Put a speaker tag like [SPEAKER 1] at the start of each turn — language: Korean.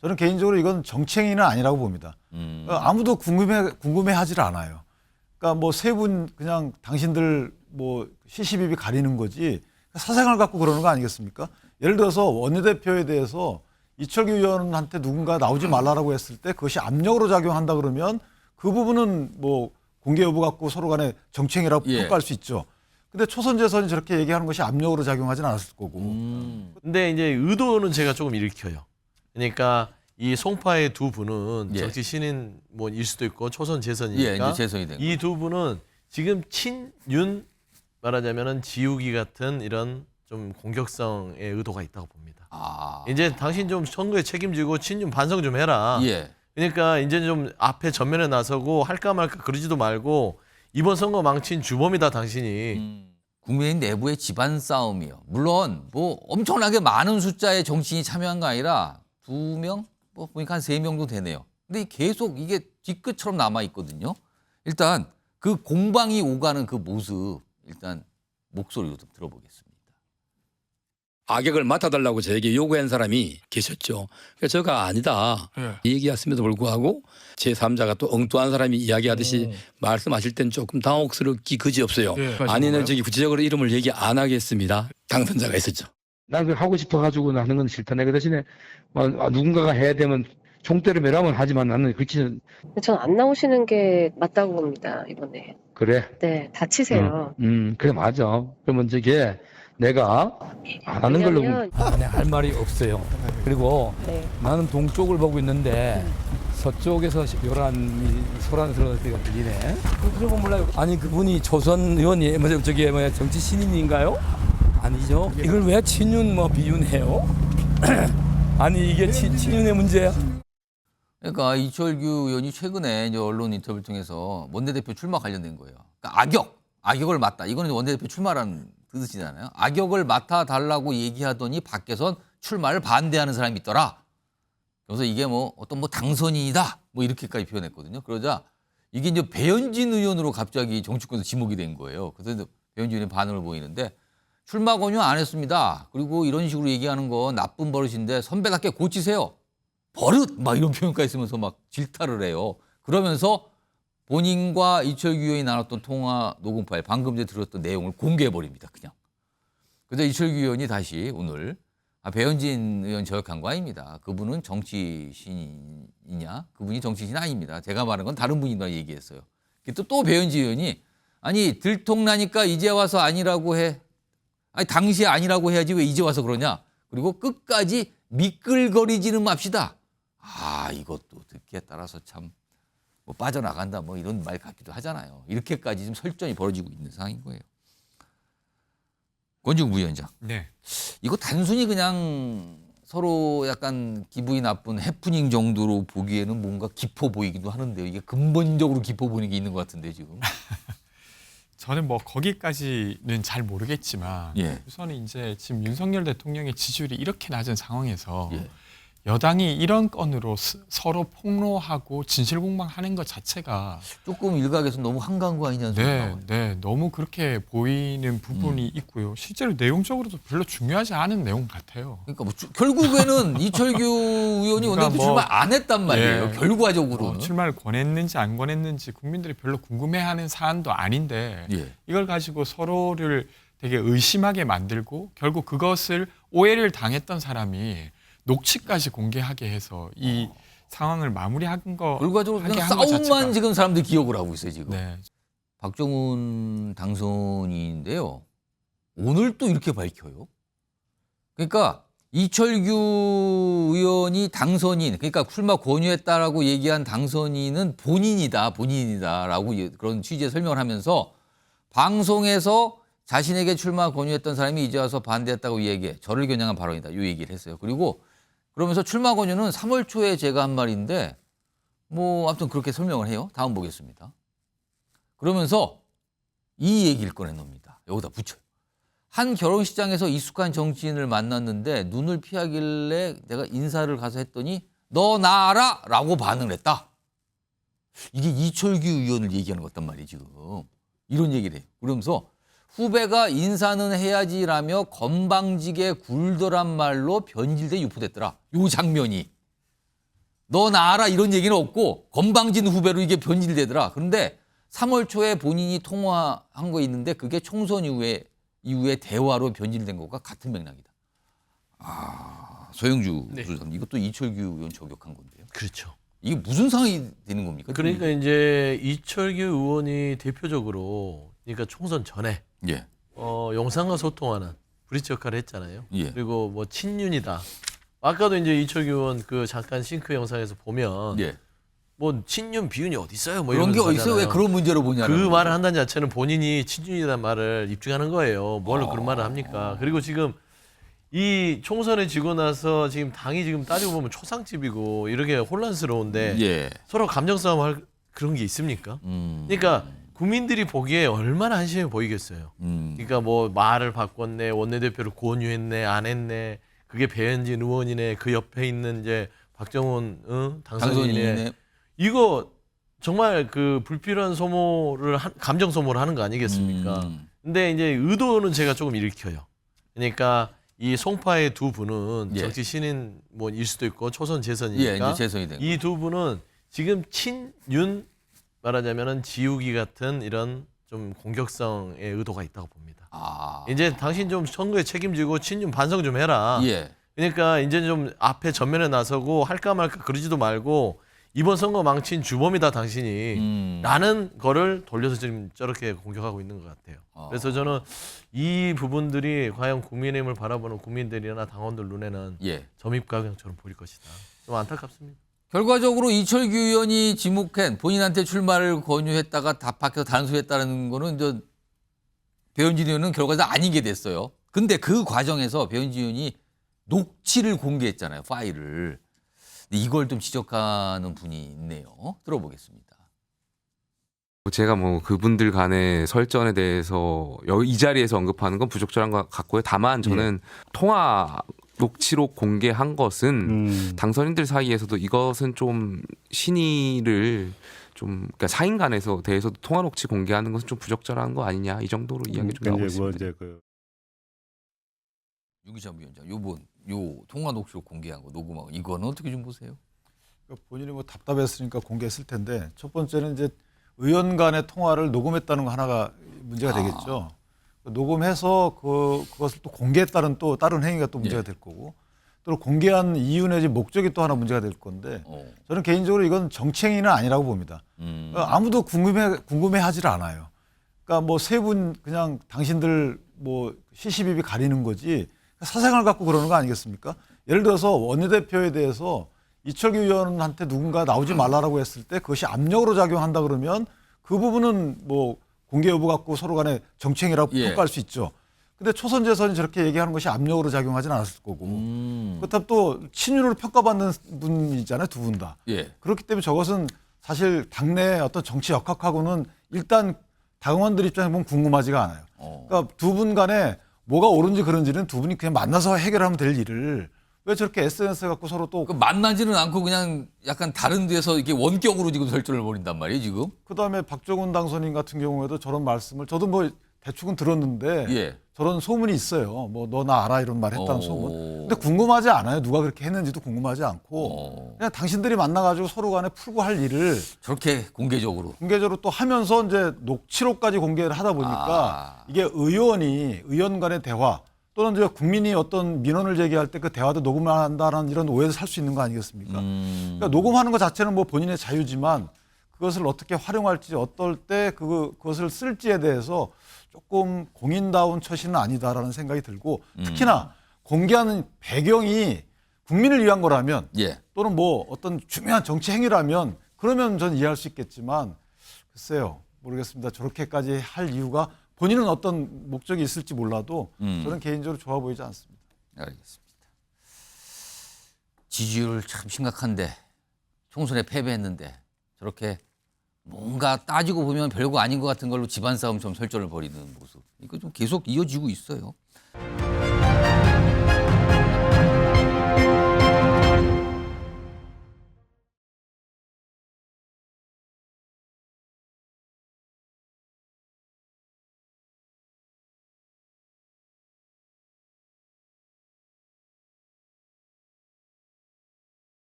[SPEAKER 1] 저는 개인적으로 이건 정치행위는 아니라고 봅니다. 아무도 궁금해하지를 않아요. 그러니까 뭐 세 분 그냥 당신들 뭐 시시비비 가리는 거지 사생활 갖고 그러는 거 아니겠습니까? 예를 들어서 원내대표에 대해서 이철규 의원한테 누군가 나오지 말라라고 했을 때 그것이 압력으로 작용한다 그러면 그 부분은 뭐 공개 여부 갖고 서로 간에 정치행위라고 평가할 수 있죠. 근데 초선재선이 저렇게 얘기하는 것이 압력으로 작용하지는 않았을 거고.
[SPEAKER 2] 근데 이제 의도는 제가 조금 읽혀요. 그러니까 이 송파의 두 분은 정치 신인 뭐일 수도 있고 초선 재선이니까
[SPEAKER 3] 이제 재선이 된
[SPEAKER 2] 이 두 분은 지금 친윤 말하자면은 지우기 같은 이런 좀 공격성의 의도가 있다고 봅니다. 이제 당신 좀 선거에 책임지고 친윤 반성 좀 해라. 그러니까 이제 좀 앞에 전면에 나서고 할까 말까 그러지도 말고 이번 선거 망친 주범이다 당신이.
[SPEAKER 3] 국민의힘 내부의 집안 싸움이요. 물론 뭐 엄청나게 많은 숫자의 정치인이 참여한 거 아니라 2명, 뭐 보니까 한 3명 정도 되네요. 근데 계속 이게 뒤끝처럼 남아 있거든요. 일단 그 공방이 오가는 그 모습 일단 목소리로 좀 들어보겠습니다.
[SPEAKER 4] 악역을 맡아달라고 저에게 요구한 사람이 계셨죠. 그래서 제가 아니다. 얘기했음에도 불구하고 제3자가 또 엉뚱한 사람이 이야기하듯이 말씀하실 땐 조금 당혹스럽기 그지없어요. 아니는 저기 구체적으로 이름을 얘기 안 하겠습니다. 당선자가 있었죠.
[SPEAKER 5] 난 그걸 하고 싶어가지고 하는 건 싫다. 내가 대신에 누군가가 해야 되면 총대로 매라면 하지만 나는 그렇게.
[SPEAKER 6] 전 안 나오시는 게 맞다고 봅니다, 이번에.
[SPEAKER 5] 그래.
[SPEAKER 6] 네, 다치세요.
[SPEAKER 5] 그래 맞아. 그러면 저게 내가 안 하는 걸로
[SPEAKER 7] 할 말이 없어요. 그리고 나는 동쪽을 보고 있는데 서쪽에서 요란이 소란스러운 데가 들리네. 그리고 몰라요. 아니 그분이 조선 의원이 저기 정치 신인인가요? 아니죠. 이걸 왜 친윤 뭐 비윤해요? 아니 이게 친윤의 문제야?
[SPEAKER 3] 그러니까 이철규 의원이 최근에 이제 언론 인터뷰를 통해서 원내대표 출마 관련된 거예요. 그러니까 악역을 맡다. 이거는 원내대표 출마라는 뜻이잖아요. 악역을 맡아달라고 얘기하더니 밖에선 출마를 반대하는 사람이 있더라. 그래서 이게 뭐 어떤 뭐 당선인이다. 뭐 이렇게까지 표현했거든요. 그러자 이게 이제 배현진 의원으로 갑자기 정치권에서 지목이 된 거예요. 그래서 이제 배현진 의원이 반응을 보이는데 출마 권유 안 했습니다. 그리고 이런 식으로 얘기하는 건 나쁜 버릇인데 선배답게 고치세요. 버릇! 막 이런 표현까지 쓰면서 막 질타를 해요. 그러면서 본인과 이철규 의원이 나눴던 통화 녹음 파일, 방금 전에 들었던 내용을 공개해버립니다. 그냥. 그래서 이철규 의원이 다시 오늘 배현진 의원 저격한 거 아닙니다. 그분은 정치신이냐? 그분이 정치신 아닙니다. 제가 말한 건 다른 분이다 얘기했어요. 또 배현진 의원이 아니 들통나니까 이제 와서 아니라고 해. 아니 당시에 아니라고 해야지 왜 이제 와서 그러냐. 그리고 끝까지 미끌거리지는 맙시다. 이것도 듣기에 따라서 참 뭐 빠져나간다 뭐 이런 말 같기도 하잖아요. 이렇게까지 지금 설전이 벌어지고 있는 상황인 거예요. 권지웅 부위원장.
[SPEAKER 8] 네.
[SPEAKER 3] 이거 단순히 그냥 서로 약간 기분이 나쁜 해프닝 정도로 보기에는 뭔가 깊어 보이기도 하는데요. 이게 근본적으로 깊어 보이는 게 있는 것 같은데 지금.
[SPEAKER 8] 저는 뭐 거기까지는 잘 모르겠지만 우선 이제 지금 윤석열 대통령의 지지율이 이렇게 낮은 상황에서 여당이 이런 건으로 서로 폭로하고 진실공방하는 것 자체가
[SPEAKER 3] 조금 일각에서 너무 한가한 거 아니냐는 소리 나오네요.
[SPEAKER 8] 네, 너무 그렇게 보이는 부분이 있고요. 실제로 내용적으로도 별로 중요하지 않은 내용 같아요.
[SPEAKER 3] 그러니까 뭐 결국에는 이철규 의원이 원내대표 출마 안 했단 말이에요. 결과적으로는.
[SPEAKER 8] 출마를 권했는지 안 권했는지 국민들이 별로 궁금해하는 사안도 아닌데 이걸 가지고 서로를 되게 의심하게 만들고 결국 그것을 오해를 당했던 사람이 녹취까지 공개하게 해서 이 상황을 마무리한 거.
[SPEAKER 3] 결과적으로 그냥 싸움만 지금 사람들이 기억을 하고 있어요 지금. 박정훈 당선인인데요. 오늘 또 이렇게 밝혀요. 그러니까 이철규 의원이 당선인, 그러니까 출마 권유했다라고 얘기한 당선인은 본인이다라고 그런 취지의 설명을 하면서 방송에서 자신에게 출마 권유했던 사람이 이제 와서 반대했다고 얘기해. 저를 겨냥한 발언이다. 이 얘기를 했어요. 그리고 그러면서 출마 권유는 3월 초에 제가 한 말인데 뭐 아무튼 그렇게 설명을 해요. 다음 보겠습니다. 그러면서 이 얘기를 꺼내놉니다. 여기다 붙여요. 한 결혼식장에서 익숙한 정치인을 만났는데 눈을 피하길래 내가 인사를 가서 했더니 너 나 알아? 라고 반응을 했다. 이게 이철규 의원을 얘기하는 것 같단 말이에요. 지금. 이런 얘기를 해요. 그러면서 후배가 인사는 해야지라며 건방지게 굴더란 말로 변질돼 유포됐더라. 요 장면이. 너 나와라 이런 얘기는 없고 건방진 후배로 이게 변질되더라. 그런데 3월 초에 본인이 통화한 거 있는데 그게 총선 이후에 대화로 변질된 것과 같은 맥락이다. 소영주
[SPEAKER 2] 네.
[SPEAKER 3] 수사님 이것도 이철규 의원 저격한 건데요.
[SPEAKER 2] 그렇죠.
[SPEAKER 3] 이게 무슨 상황이 되는 겁니까?
[SPEAKER 2] 그러니까 이제 이철규 의원이 대표적으로 그러니까 총선 전에
[SPEAKER 3] 예.
[SPEAKER 2] 영상과 소통하는 브릿지 역할을 했잖아요.
[SPEAKER 3] 예.
[SPEAKER 2] 그리고 뭐 친윤이다. 아까도 이제 이철규 의원 그 잠깐 싱크 영상에서 보면
[SPEAKER 3] 예.
[SPEAKER 2] 뭐 친윤 비윤이 어디 있어요? 뭐
[SPEAKER 3] 그런 게
[SPEAKER 2] 이러면서
[SPEAKER 3] 어디 있어요? 왜
[SPEAKER 2] 하잖아요.
[SPEAKER 3] 그런 문제로 보냐는
[SPEAKER 2] 그 말을 한다는 자체는 본인이 친윤이라는 말을 입증하는 거예요. 뭘로 그런 말을 합니까? 그리고 지금 이 총선에 지고 나서 지금 당이 지금 따지고 보면 초상집이고 이렇게 혼란스러운데
[SPEAKER 3] 예.
[SPEAKER 2] 서로 감정 싸움 할 그런 게 있습니까? 그러니까 국민들이 보기에 얼마나 한심해 보이겠어요. 그러니까 뭐 말을 바꿨네, 원내대표를 권유했네, 안 했네. 그게 배현진 의원이네, 그 옆에 있는 이제 박정훈 당선인이네. 이거 정말 그 불필요한 소모를 감정 소모를 하는 거 아니겠습니까? 근데 이제 의도는 제가 조금 읽혀요. 그러니까 이 송파의 두 분은
[SPEAKER 3] 예.
[SPEAKER 2] 정치 신인 뭐일 수도 있고 초선
[SPEAKER 3] 예,
[SPEAKER 2] 재선이니까
[SPEAKER 3] 이제 재선이 된
[SPEAKER 2] 이 두 분은 지금 친윤 말하자면은 지우기 같은 이런 좀 공격성의 의도가 있다고 봅니다. 이제 당신 좀 선거에 책임지고 친윤 반성 좀 해라.
[SPEAKER 3] 예.
[SPEAKER 2] 그러니까 이제 좀 앞에 전면에 나서고 할까 말까 그러지도 말고 이번 선거 망친 주범이다 당신이 라는 거를 돌려서 지금 저렇게 공격하고 있는 것 같아요. 그래서 저는 이 부분들이 과연 국민의힘을 바라보는 국민들이나 당원들 눈에는
[SPEAKER 3] 예.
[SPEAKER 2] 점입가경처럼 보일 것이다. 좀 안타깝습니다.
[SPEAKER 3] 결과적으로 이철규 의원이 지목한 본인한테 출마를 권유했다가 다 박혀서 단수했다는 거는 이제 배현진 의원은 결과적으로 아니게 됐어요. 근데 그 과정에서 배현진 의원이 녹취를 공개했잖아요. 파일을. 근데 이걸 좀 지적하는 분이 있네요. 들어보겠습니다.
[SPEAKER 9] 제가 뭐 그분들 간의 설전에 대해서 이 자리에서 언급하는 건 부적절한 것 같고요. 다만 저는 통화 녹취록 공개한 것은 당선인들 사이에서도 이것은 좀 신의를 좀 그러니까 사인 간에서 대해서도 통화 녹취 공개하는 것은 좀 부적절한 거 아니냐 이 정도로 이야기 좀 나오고 있습니다.
[SPEAKER 3] 유기찬 위원장, 요 통화 녹취록 공개한 거 녹음하고 이거는 어떻게 좀 보세요?
[SPEAKER 1] 그러니까 본인이 뭐 답답했으니까 공개했을 텐데 첫 번째는 이제 의원 간의 통화를 녹음했다는 거 하나가 문제가 되겠죠. 녹음해서 그것을 또 공개했다는 또 다른 행위가 또 문제가 될 거고 또 공개한 이유 내지 목적이 또 하나 문제가 될 건데 저는 개인적으로 이건 정치 행위는 아니라고 봅니다. 아무도 궁금해하지를 않아요. 그러니까 뭐 세 분 그냥 당신들 뭐 시시비비 가리는 거지 사생활 갖고 그러는 거 아니겠습니까? 예를 들어서 원내대표에 대해서 이철규 의원한테 누군가 나오지 말라라고 했을 때 그것이 압력으로 작용한다 그러면 그 부분은 뭐 공개 여부 갖고 서로 간에 정치행위라고 평가할 수 있죠. 근데 초선 재선이 저렇게 얘기하는 것이 압력으로 작용하지는 않았을 거고 그렇다면 또 친윤으로 평가받는 분이잖아요. 두 분 다. 그렇기 때문에 저것은 사실 당내 어떤 정치 역학하고는 일단 당원들 입장에 보면 궁금하지가 않아요. 그러니까 두 분 간에 뭐가 옳은지 그런지는 두 분이 그냥 만나서 해결하면 될 일을 왜 저렇게 SNS 갖고 서로 또
[SPEAKER 3] 만나지는 않고 그냥 약간 다른 데서 이렇게 원격으로 지금 설전을 벌인단 말이에요, 지금.
[SPEAKER 1] 그다음에 박정훈 당선인 같은 경우에도 저런 말씀을 저도 뭐 대충은 들었는데 저런 소문이 있어요. 뭐 너 나 알아 이런 말 했다는 소문. 근데 궁금하지 않아요. 누가 그렇게 했는지도 궁금하지 않고 그냥 당신들이 만나가지고 서로 간에 풀고 할 일을
[SPEAKER 3] 저렇게 공개적으로
[SPEAKER 1] 또 하면서 이제 녹취록까지 공개를 하다 보니까 이게 의원 간의 대화 또는 이제 국민이 어떤 민원을 제기할 때 그 대화도 녹음을 한다는 이런 오해를 살 수 있는 거 아니겠습니까? 그러니까 녹음하는 것 자체는 뭐 본인의 자유지만 그것을 어떻게 활용할지 어떨 때 그것을 쓸지에 대해서 조금 공인다운 처신은 아니다라는 생각이 들고 특히나 공개하는 배경이 국민을 위한 거라면 또는 뭐 어떤 중요한 정치 행위라면 그러면 전 이해할 수 있겠지만 글쎄요 모르겠습니다. 저렇게까지 할 이유가 본인은 어떤 목적이 있을지 몰라도 저는 개인적으로 좋아 보이지 않습니다.
[SPEAKER 3] 알겠습니다. 지지율 참 심각한데 총선에 패배했는데 저렇게 뭔가 따지고 보면 별거 아닌 것 같은 걸로 집안 싸움처럼 설전을 벌이는 모습. 이거 좀 계속 이어지고 있어요.